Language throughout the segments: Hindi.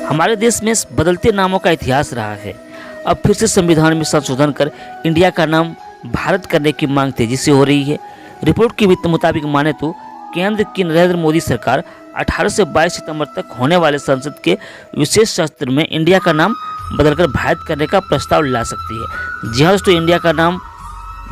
हमारे देश में बदलते नामों का इतिहास रहा है। अब फिर से संविधान में संशोधन कर इंडिया का नाम भारत करने की मांग तेजी से हो रही है। रिपोर्ट के मुताबिक माने तो केंद्र की नरेंद्र मोदी सरकार 18 से 22 सितंबर तक होने वाले संसद के विशेष सत्र में इंडिया का नाम बदलकर भारत करने का प्रस्ताव ला सकती है। जी हाँ दोस्तों, इंडिया का नाम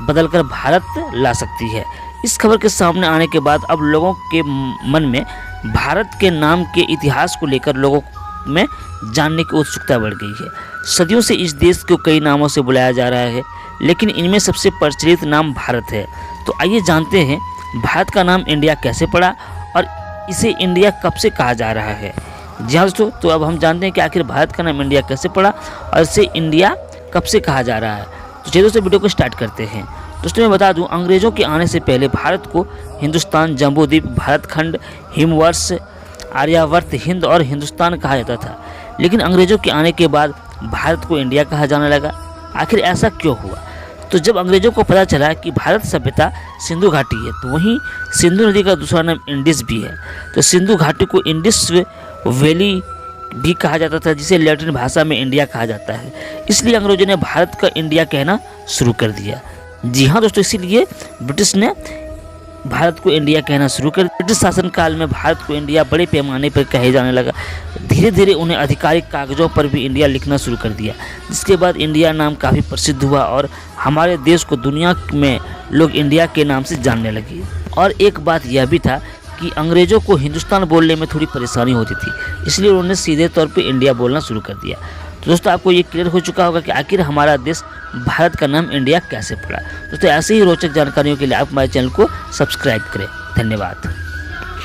बदलकर भारत ला सकती है। इस खबर के सामने आने के बाद अब लोगों के मन में भारत के नाम के इतिहास को लेकर लोगों में जानने की उत्सुकता बढ़ गई है। सदियों से इस देश को कई नामों से बुलाया जा रहा है, लेकिन इनमें सबसे प्रचलित नाम भारत है। तो आइए जानते हैं भारत का नाम इंडिया कैसे पड़ा और इसे इंडिया कब से कहा जा रहा है। जी हाँ दोस्तों, तो अब हम जानते हैं कि आखिर भारत का नाम इंडिया कैसे पड़ा और इसे इंडिया कब से कहा जा रहा है। तो चलिए दोस्तों, वीडियो को स्टार्ट करते हैं। दोस्तों मैं बता दूं, अंग्रेज़ों के आने से पहले भारत को हिंदुस्तान, जम्बूद्वीप, भारतखंड, हिमवर्ष, आर्यावर्त, हिंद और हिंदुस्तान कहा जाता था। लेकिन अंग्रेज़ों के आने के बाद भारत को इंडिया कहा जाने लगा। आखिर ऐसा क्यों हुआ? तो जब अंग्रेज़ों को पता चला कि भारत सभ्यता सिंधु घाटी है, तो वहीं सिंधु नदी का दूसरा नाम इंडिस भी है, तो सिंधु घाटी को इंडिस वैली भी कहा जाता था, जिसे लैटिन भाषा में इंडिया कहा जाता है। इसलिए अंग्रेज़ों ने भारत का इंडिया कहना शुरू कर दिया। जी हाँ दोस्तों, इसीलिए ब्रिटिश ने भारत को इंडिया कहना शुरू कर। ब्रिटिश शासनकाल में भारत को इंडिया बड़े पैमाने पर कहे जाने लगा। धीरे धीरे उन्हें आधिकारिक कागजों पर भी इंडिया लिखना शुरू कर दिया, जिसके बाद इंडिया नाम काफ़ी प्रसिद्ध हुआ और हमारे देश को दुनिया में लोग इंडिया के नाम से जानने लगे। और एक बात यह भी था कि अंग्रेज़ों को हिंदुस्तान बोलने में थोड़ी परेशानी होती थी, इसलिए उन्होंने सीधे तौर पर इंडिया बोलना शुरू कर दिया। तो दोस्तों आपको ये क्लियर हो चुका होगा कि आखिर हमारा देश भारत का नाम इंडिया कैसे पड़ा। दोस्तों ऐसे ही रोचक जानकारियों के लिए आप हमारे चैनल को सब्सक्राइब करें। धन्यवाद।